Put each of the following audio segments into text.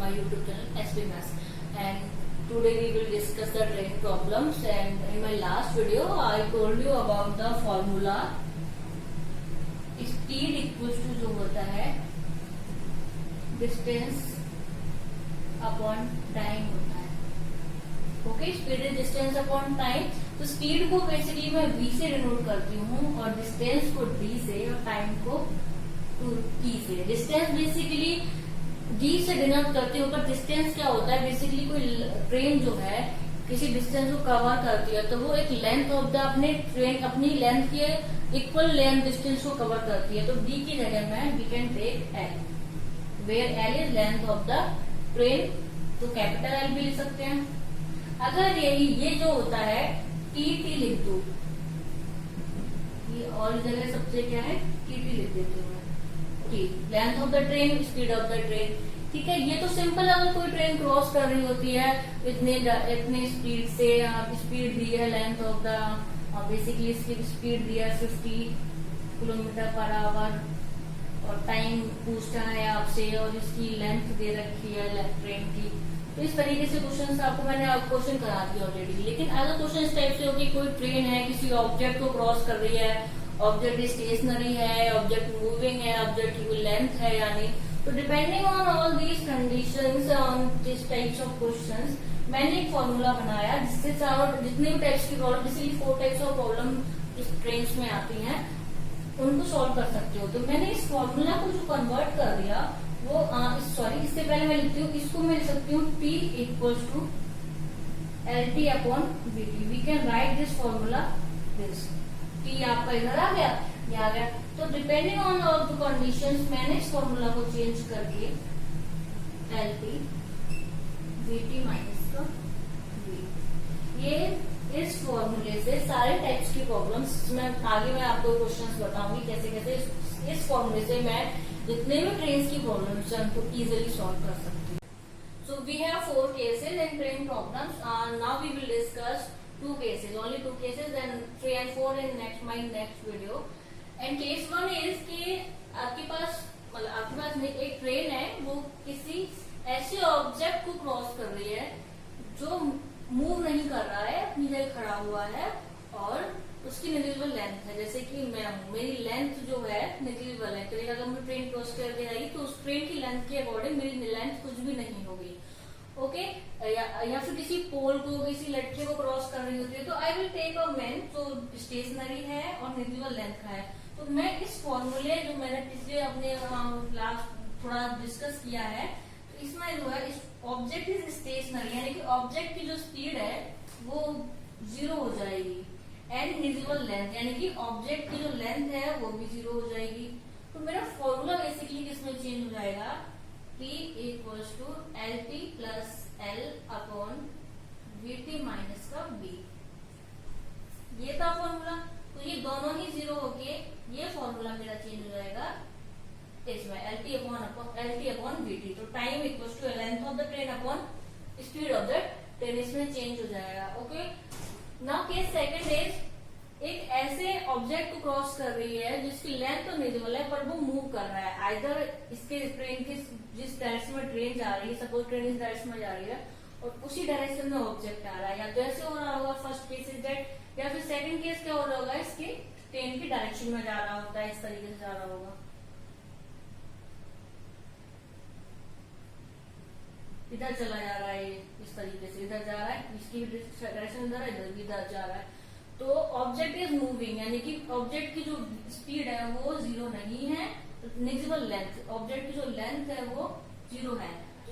my YouTube channel SP Maths, and today we will discuss the train problems. And in my last video I told you about the formula speed equals to जो होता है distance upon time होता है. Okay, speed is distance upon time. तो speed को basically मैं v से denote करती हूँ और डिस्टेंस को d से और टाइम को t से. डिस्टेंस बेसिकली d से डिनोट करती हूँ, पर डिस्टेंस क्या होता है, बेसिकली कोई ट्रेन जो है किसी डिस्टेंस को कवर करती है तो वो एक लेंथ ऑफ द अपने ट्रेन अपनी लेंथ के इक्वल लेंथ डिस्टेंस को कवर करती है. तो d की जगह में we can take l, where l is length of the train. तो कैपिटल L भी लिख सकते हैं. अगर ये जो होता है टी लिख दो, ये और जगह सबसे क्या है टी लिख देती हूँ मैं. T length of the train, speed of the train. ठीक है, ये तो सिंपल. अगर कोई ट्रेन क्रॉस कर रही होती है इतने स्पीड से, स्पीड दी है लेंथ ऑफ द बेसिकली इसकी स्पीड दिया 50 किलोमीटर पर आवर और टाइम पूछता है आपसे और इसकी लेंथ दे रखी है ट्रेन की. तो इस तरीके से क्वेश्चन आपको मैंने क्वेश्चन करा दिया ऑलरेडी. लेकिन अगर क्वेश्चन इस टाइप से हो कि कोई ट्रेन है किसी ऑब्जेक्ट को क्रॉस कर रही है, ऑब्जेक्ट स्टेशनरी है, ऑब्जेक्ट मूविंग है, ऑब्जेक्ट की लेंथ है यानी, तो depending on all these conditions on this types of questions मैंने एक फॉर्मूला बनाया जिससे जितने भी टाइप्स की problem, basically 4 types of problem इस ट्रेन में आती हैं, उनको सॉल्व कर सकते हो. तो मैंने इस फॉर्मूला को जो कन्वर्ट कर दिया वो सॉरी इससे पहले मैं लिखती हूँ, इसको मैं लिख सकती हूँ T equals to L T upon V T. We can write this formula this. T आपका इधर आ गया, ये आ गया. तो depending on all the conditions मैंने इस फॉर्मूला को चेंज करके L T V T minus का वी. ये इस फॉर्मूले से सारे टाइप्स की प्रॉब्लम्स मैं आगे मैं आपको क्वेश्चंस बताऊंगी कैसे कैसे इस फॉर्मूले से मैं जितने भी ट्रेन की प्रॉब्लम्स हैं उनको इजीली सॉल्व कर सकते हैं. So we have 4 cases in train problems. Now we will discuss 2 cases, only 2 cases, and 3 and 4 in my next video. And case 1 is कि आपके पास एक ट्रेन है, वो किसी ऐसे ऑब्जेक्ट को क्रॉस कर रही है जो मूव नहीं कर रहा है, अपनी जगह खड़ा हुआ है और उसकी नेग्लिजिबल लेंथ है. जैसे कि मैं हूँ, मेरी लेंथ जो है नेग्लिजिबल है. तो अगर मुझे ट्रेन क्रॉस कर दे रही तो उस ट्रेन की लेंथ के अकॉर्डिंग मेरी लेंथ कुछ भी नहीं होगी. ओके, या फिर किसी पोल को, किसी लड़के को क्रॉस कर रही होती है तो I will take a man जो स्टेशनरी है और नेग्लिजिबल लेंथ का है. तो मैं इस फॉर्मूले जो मैंने पिछले अपने क्लास थोड़ा डिस्कस किया है, तो इसमें जो है इस ऑब्जेक्ट इज स्टेशनरी यानी कि ऑब्जेक्ट की जो स्पीड है वो 0 हो जाएगी एंड नेग्लिजिबल लेंथ यानी कि ऑब्जेक्ट की जो लेंथ है वो भी 0 हो जाएगी. तो मेरा फॉर्मूला बेसिकली किसमें चेंज हो जाएगा, T equals to L T plus L upon V T minus का v. ये था फॉर्मूला. तो ये दोनों ही 0 होके ये फॉर्मूला मेरा चेंज हो जाएगा इसमें L T upon V T. तो time equals to length of the train upon speed of the train, इसमें चेंज हो जाएगा. Okay, now case second is एक ऐसे ऑब्जेक्ट को क्रॉस कर रही है जिसकी लेंथ तो नेग्लिजिबल है पर वो मूव कर रहा है. आइदर इसके ट्रेन की जिस डायरेक्शन में ट्रेन जा रही है, सपोज ट्रेन इस डायरेक्शन में जा रही है और उसी डायरेक्शन में ऑब्जेक्ट आ रहा है, या तो ऐसे हो रहा होगा फर्स्ट केस इज दैट, या फिर सेकंड केस क्या हो रहा होगा, इसके ट्रेन की डायरेक्शन में जा रहा होता है, इस तरीके से जा रहा होगा. इधर चला जा रहा है, इस तरीके से इधर जा रहा है, इसकी डायरेक्शन इधर है, इधर भी इधर जा रहा है. तो ऑब्जेक्ट इज मूविंग यानी कि ऑब्जेक्ट की जो स्पीड है वो 0 नहीं है, नेग्लिजिबल लेंथ, ऑब्जेक्ट की जो लेंथ है वो 0 है.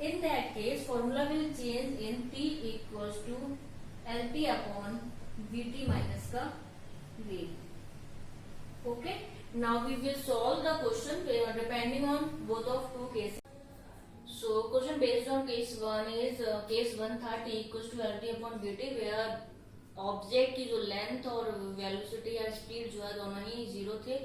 In that case formula will change in T equals to L T upon V T minus का v. Okay, now we will solve the question depending on both of 2 cases. So question based on case 1 is case 1 था T equals to LT upon VT where object की जो length और velocity या speed जो है दोनों ही 0 थे.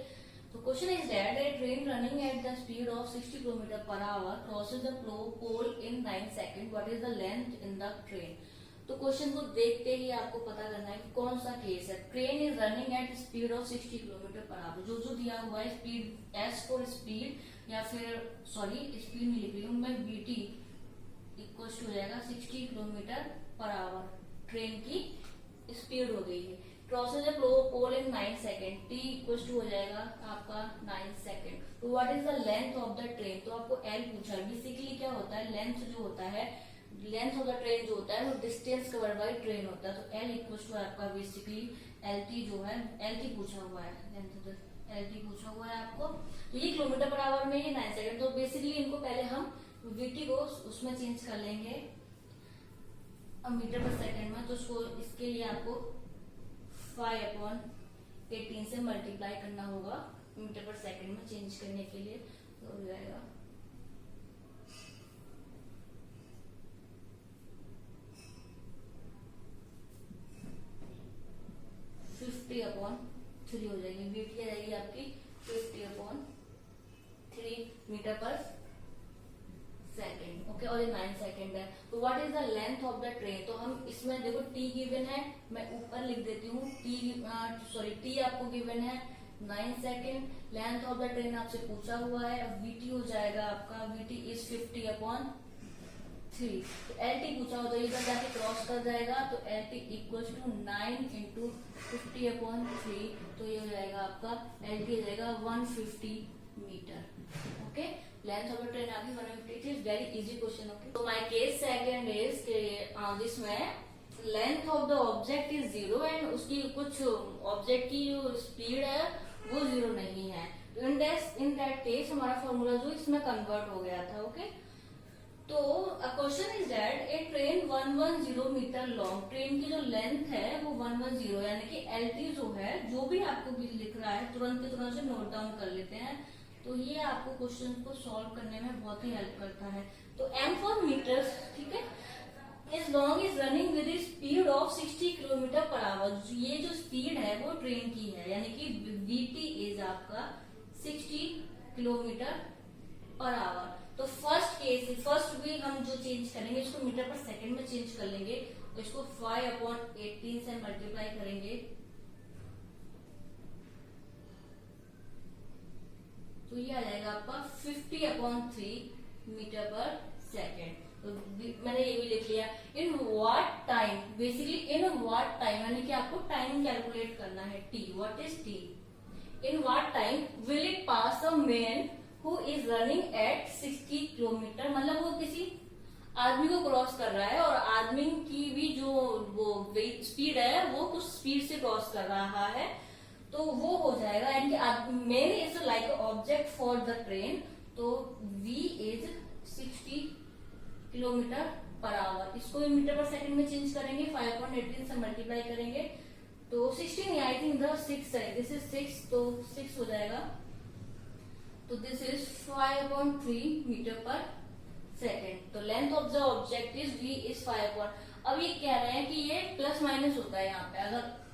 तो question is that a train running at the speed of 60 kilometre per hour crosses the pole in 9 second. What is the length in the train. तो क्वेश्चन को देखते ही आपको पता करना है कि कौन सा केस है. Train is running at speed of 60 kilometre per our. जो दिया हुआ है स्पीड एस फॉर स्पीड या फिर सॉरी स्पीड नहीं लिख रही हूँ मैं, बीटी इक्वल टू हो जाएगा 60 किलोमीटर पर आवर ट्रेन की स्पीड हो गई है। Crosses the pole in 9 second, T equal to हो जाएगा आपका 9 सेकेंड। तो what is the length of the train, तो आपको एल पूछा। बेसिकली क्या होता है, लेंथ जो होता है, लेंथ ऑफ द ट्रेन जो होता है वो डिस्टेंस कवर्ड बाय ट्रेन होता है। तो एल इक्वल टू आपका बेसिकली एल टी जो है, एल टी पूछा हुआ है, length of the L T पूछा हुआ है आपको। तो ये किलोमीटर पर आवर में, ये 9 सेकेंड। तो बेसिकली इनको पहले हम वीटी को उसमें चेंज कर लेंगे मीटर पर सेकेंड में। तो उसको इसके लिए आपको 5/18 से मल्टीप्लाई करना होगा मीटर पर सेकेंड में चेंज करने के लिए। तो हो जाएगा 50/3 हो जाएगी। वीटी आ जाएगी आपकी 50/3 मीटर पर सेकेंड। ओके, और ये 9 सेकेंड है। तो what is the length of the train, तो हम इसमें देखो टी गिवन है, मैं ऊपर लिख देती हूँ टी आपको गिवन है 9 second. Length of the train आपसे पूछा हुआ है। अब वीटी हो जाएगा आपका, वीटी इज 50/3। तो एल टी पूछा हो तो इधर जाके क्रॉस कर जाएगा। तो L T equal to 9 into 50/3। तो ये हो जाएगा आपका एल टी हो जाएगा 150 metre. Okay, length of the train आपकी 150 is very easy question. Okay, तो माय केस सेकंड इज जिसमें length of the object is 0 and उसकी कुछ ऑब्जेक्ट की जो स्पीड है वो 0 नहीं है। तो इन दैट केस हमारा फॉर्मूला जो इसमें कन्वर्ट हो गया था। ओके, तो question is that a train 110 metre long, train की जो लेंथ है वो 110 यानी कि एल टी जो है, जो भी आपको भी लिख रहा है तुरंत के तुरंत से नोट डाउन कर लेते हैं। तो ये आपको क्वेश्चन को सॉल्व करने में बहुत ही हेल्प करता है। तो m फॉर मीटर्स, ठीक है, is long is running with speed of 60 kilometre per our. ये जो स्पीड है वो ट्रेन की है, यानी कि वीटी इज आपका 60 किलोमीटर पर आवर। तो फर्स्ट भी हम जो चेंज करेंगे इसको मीटर पर सेकंड में चेंज कर लेंगे। तो इसको 5/18 से मल्टीप्लाई करेंगे तो ये आ जाएगा आपका 50/3 मीटर पर सेकेंड। तो मैंने ये भी लिख लिया। In what time, basically in what time यानी कि आपको टाइम कैलकुलेट करना है। T, what is T, in what time will it pass a man who is running at 60 kilometre, मतलब वो किसी आदमी को क्रॉस कर रहा है और आदमी की भी जो वो स्पीड है वो कुछ स्पीड से क्रॉस कर रहा है। तो वो हो जाएगा, यानी कि main is like object for the train. तो v is 60 kilometre per our. इसको मीटर पर सेकंड में चेंज करेंगे, 5/18 से मल्टीप्लाई करेंगे। तो 16 नहीं, आई थिंक इधर 6 है, दिस इज 6, तो 6 हो जाएगा। तो this is 5/3 metre per second. तो length of the object is v is 5। अब ये कह रहे हैं कि ये प्लस माइनस होता है यहाँ पे, अगर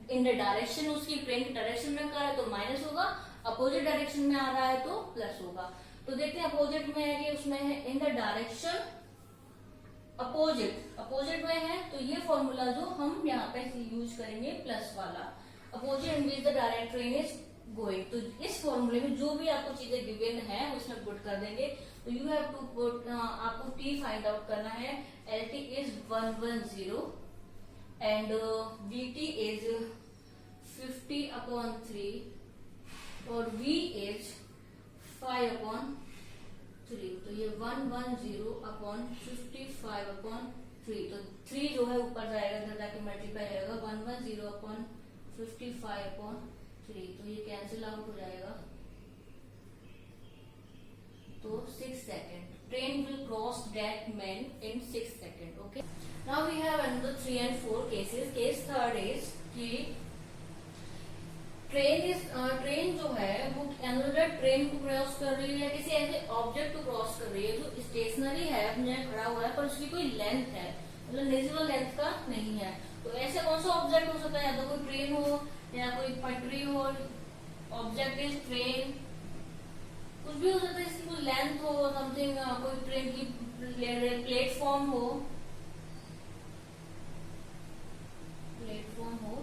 इन द डायरेक्शन उसकी ट्रेन की डायरेक्शन में कर रहा है तो माइनस होगा, अपोजिट डायरेक्शन में आ रहा है तो प्लस होगा। तो देखते हैं अपोजिट में है कि उसमें है इन द डायरेक्शन अपोजिट में है। तो ये फॉर्मूला जो हम यहाँ पे यूज करेंगे प्लस वाला, opposite in which the direct train is going. तो इस फॉर्मूले में जो भी आपको चीजें गिवन है उसमें पुट कर देंगे। तो यू हैव टू पुट, आपको टी फाइंड आउट करना है। L T is 110 and dt is 50/3 और v is 5/3। तो ये 110/55/3। तो 3 जो है ऊपर जाएगा, इधर जाके मल्टीप्लाई जाएगा 110/55/3। तो ये कैंसिल आउट हो जाएगा। तो 6 second, train will cross that man in 6 second. Okay, now we have another 3 and 4 cases. Case third is कि ट्रेन जो है वो अनदर ट्रेन को क्रॉस कर रही है, किसी ऐसे ऑब्जेक्ट को क्रॉस कर रही है जो स्टेशनरी है, अपने खड़ा हुआ है, पर उसकी कोई लेंथ है, मतलब नेचुरल लेंथ का नहीं है। तो ऐसे कौन सा ऑब्जेक्ट हो सकता है, या तो कोई ट्रेन हो या कोई पटरी हो। ऑब्जेक्ट इज ट्रेन, कुछ भी हो सकता है, इसकी कोई लेंथ हो समथिंग, कोई ट्रेन की प्लेटफॉर्म हो,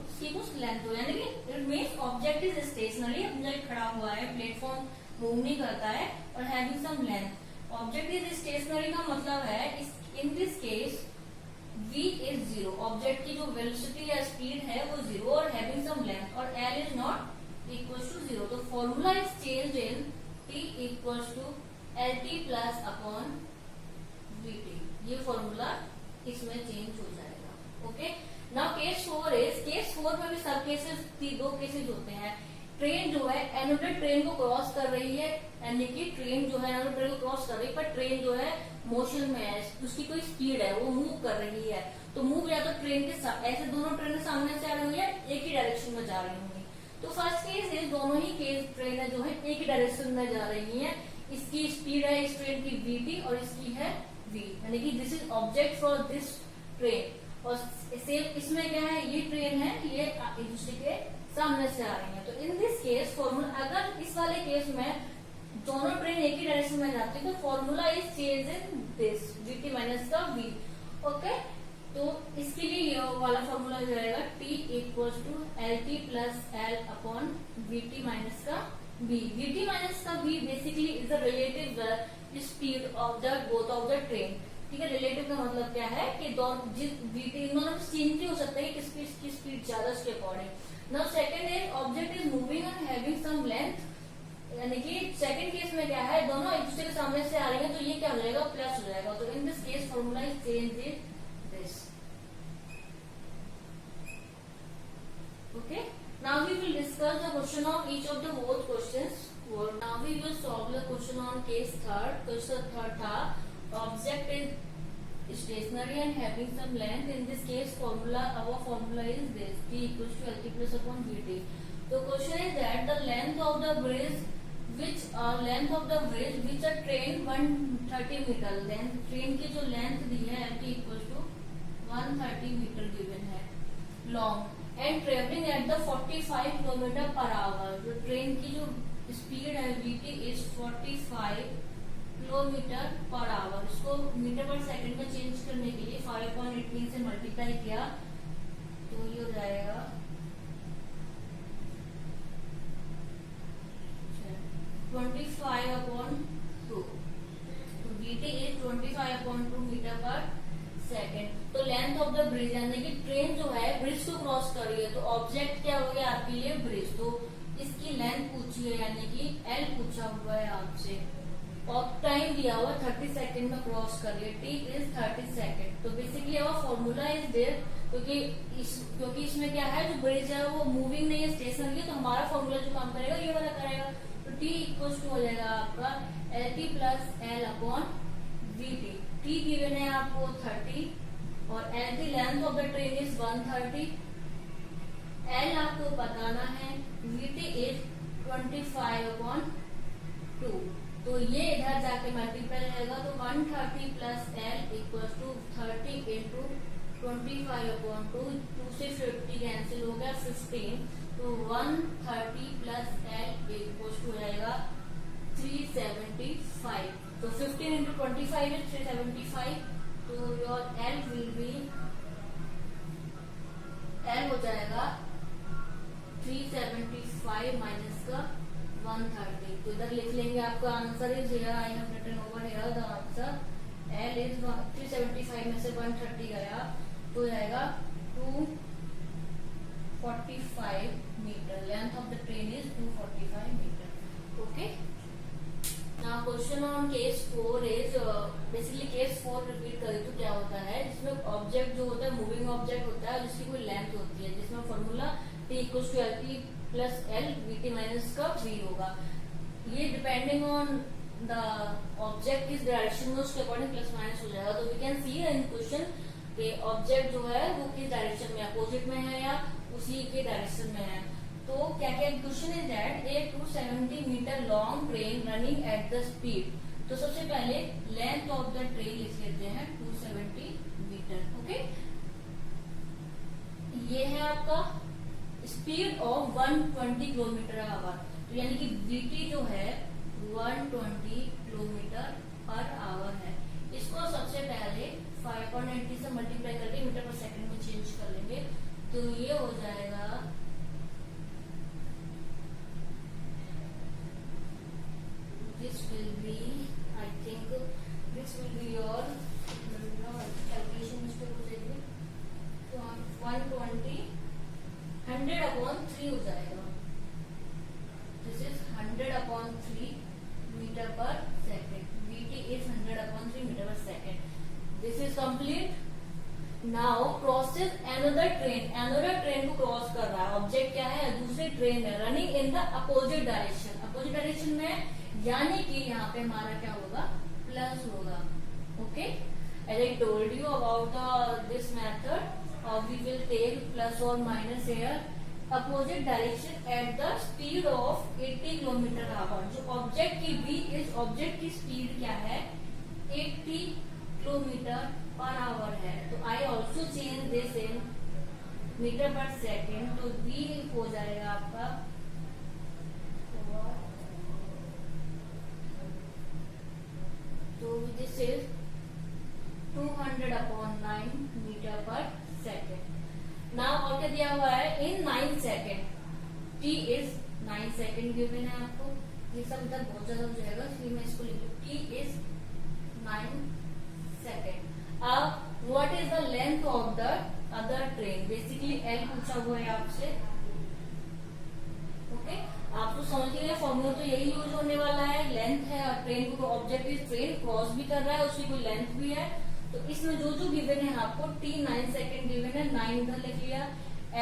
इसकी कुछ लेंथ हो, यानी कि it means object is stationery, अपना खड़ा हुआ है, प्लेटफॉर्म मूव नहीं करता है और having some length. Object is stationary का मतलब है in this case v is 0, object की जो वेलोसिटी या स्पीड है वो 0 और हैविंग सम लेंथ और l is not equal to 0। तो formula is change in t equal to L T plus upon V T, ये फॉर्मूला इसमें चेंज हो जाएगा। Okay, now case 4 is, case 4 में भी सब केसेस, दो केसेस होते हैं। ट्रेन जो है एनोडर ट्रेन को क्रॉस कर रही है, यानी कि ट्रेन जो है एनोडर ट्रेन को क्रॉस कर रही है, पर ट्रेन जो है मोशन में है, उसकी कोई स्पीड है, वो मूव कर रही है। तो मूव या तो ट्रेन के साथ, ऐसे दोनों ट्रेन सामने से आ रही होंगी या एक ही डायरेक्शन में जा रही होंगी। तो फर्स्ट केस इज दोनों ही केस ट्रेन जो है एक ही डायरेक्शन में जा रही है। इसकी स्पीड है इस ट्रेन की vt और इसकी है v, यानी कि this is object for this train. और सेम इसमें क्या है, ये ट्रेन है, ये एक दूसरे के सामने से आ रही है। तो इन दिस केस फॉर्मूला, अगर इस वाले केस में दोनों ट्रेन एक ही डायरेक्शन में जाती है तो formula is change in this vt minus का v। ओके, तो इसके लिए ये वाला फॉर्मूला हो जाएगा t equal to L T plus L upon V T minus का v। vt माइनस का v basically is the relative speed of the both of the train. ठीक है, रिलेटिव का मतलब क्या है कि vt इन दोनों में चेंज भी हो सकता है कि किसकी स्पीड ज्यादा, उसके according. Now second is object is moving and having some length, यानी कि सेकंड केस में क्या है, दोनों एक दूसरे के सामने से आ रही है, तो ये क्या हो जाएगा, प्लस हो जाएगा। तो इन this case formula is change in this. Okay, now we will discuss the question of each of the both questions. Now we will solve the question on case third. Question third था object is stationary and having some length. In this case, our formula is this: t equals to L t plus upon Vt. The question is that the length of the bridge which a train 130 meter length, train की जो length दी है L t equals to 130 meter given है long and traveling at the 45 kilometre per our. जो train की जो speed है vt is 45 kilometre per our. इसको metre पर सेकंड में चेंज करने के लिए 5.18 से मल्टीप्लाई किया तो ये हो जाएगा 25/2। तो vt is 25/2 metre per second. तो लेंथ ऑफ द ब्रिज, यानी कि ट्रेन जो है ब्रिज को क्रॉस कर रही है, तो ऑब्जेक्ट क्या हो गया आपके लिए, ब्रिज। तो इसकी लेंथ पूछी है, यानी कि एल पूछा हुआ है आपसे, और टाइम दिया हुआ 30 सेकंड में क्रॉस कर रही है, टी इज 30 सेकंड। तो बेसिकली और फॉर्मूला इज देयर, क्योंकि इसमें क्या है, जो ब्रिज है वो मूविंग नहीं है, स्टेशनरी है, तो हमारा फॉर्मूला जो काम करेगा ये वाला करेगा। तो टी इक्वल टू हो जाएगा आपका L T plus L upon V T. T given है आपको 30 और L the length of the train is 130। L आपको बताना है, वीटी इज 25/2। तो ये इधर जाके मल्टीप्लाई रहेगा, तो 130 plus L equal to 30 into 25/2। 2 से 50 कैंसिल हो गया 15। तो 130 प्लस एल इक्वल टू हो जाएगा 375। तो 15 into 25 is 375. तो your L will be, L हो जाएगा 375 माइनस का 130। तो इधर लिख लेंगे, आपका answer is here, I have written over here the answer. L is 375 में से 130 गया तो हो जाएगा 245 metre. Length of the train is 245 metre. Okay, now question on case 4 is basically case 4 repeat करें तो क्या होता है, जिसमें ऑब्जेक्ट जो होता है मूविंग ऑब्जेक्ट होता है और जिसकी कोई लेंथ होती है, जिसमें formula t equal to L T plus L V T minus का v होगा। ये डिपेंडिंग ऑन द ऑब्जेक्ट किस डायरेक्शन में, उसके अकॉर्डिंग प्लस माइनस हो जाएगा। तो we can see in question कि ऑब्जेक्ट जो है वो किस डायरेक्शन में, अपोजिट में है या उसी के डायरेक्शन में है। तो क्या क्या question is that a 270 metre long train running at the speed. तो सबसे पहले लेंथ ऑफ द ट्रेन लिख लेते हैं 270 मीटर। ओके, ये है आपका स्पीड ऑफ 120 किलोमीटर आवर। तो यानी कि vt जो है 120 किलोमीटर पर आवर है। इसको सबसे पहले 5.80 से मल्टीप्लाई करके मीटर पर सेकंड में चेंज कर लेंगे, तो ये हो जाएगा this will be I think it's will be your calculation mistake हो जाएगी, तो 120 100/3 हो जाएगा। This is 100/3 metre per second. VT is 100/3 metre per second. This is complete. Now crosses another train, another train को क्रॉस कर रहा है। Object क्या है? दूसरी ट्रेन है, running in the opposite direction, opposite direction में, यानी कि यहाँ पे हमारा क्या होगा? प्लस होगा। Okay, as I told you about this method, we will take plus और minus here. Opposite direction at the speed of 80 km/h। जो ऑब्जेक्ट की V इस ऑब्जेक्ट की स्पीड क्या है? 80 km/h है। तो I also change this in metre per second. तो V हो जाएगा आपका तो this is 200/9 metre per second. Now और क्या दिया हुआ है? In 9 second. T is 9 second given है आपको। ये सब इधर बहुत ज्यादा हो जाएगा, इसलिए मैं इसको लिख लूं। T is 9 second. अब what is the length of the other train? Basically L पूछा हुआ है आपसे। ओके, आप तो समझ गए, फॉर्मूला तो यही यूज होने वाला है। लेंथ है और ट्रेन को ऑब्जेक्ट इज ट्रेन क्रॉस भी कर रहा है, उसकी कोई लेंथ भी है। तो इसमें जो जो गिवन है आपको, T 9 सेकेंड गिवन है, 9 इधर लिख लिया।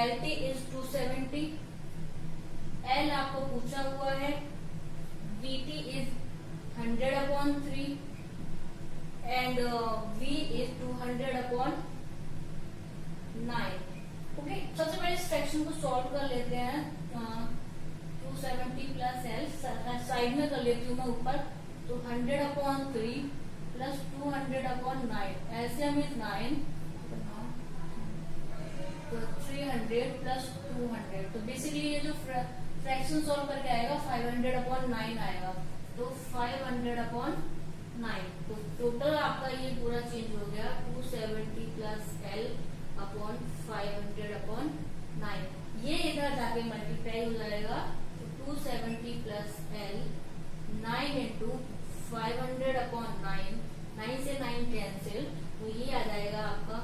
LT is 270। L आपको पूछा हुआ है। VT is 100/3 and V is 200/9। Okay, सबसे पहले इस फ्रैक्शन को सॉल्व कर लेते हैं। 270 प्लस L साइड में कर लेती हूँ मैं ऊपर। तो 100/3 प्लस 200/9, LCM इज 9, तो 300 प्लस 200। तो बेसिकली ये जो फ्रैक्शन सॉल्व करके आएगा 500/9 आएगा। तो 500/9, तो टोटल आपका ये पूरा चेंज हो गया 270 प्लस L/500/9। ये इधर जाके मल्टीप्लाई हो जाएगा, तो 270 प्लस L 9 इंटू 500/9, 9 से 9 कैंसिल, तो ये आ जाएगा आपका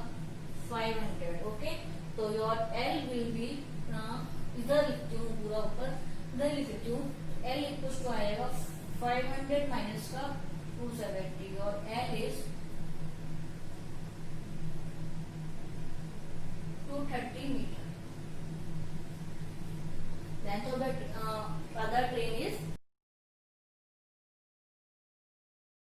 500। ओके, तो योर L विल बी, इधर लिखती हूँ पूरा ऊपर, इधर लिख देती हूँ। L इक्वल टू आएगा 500 माइनस का 270 और L is 230 metre. Length of the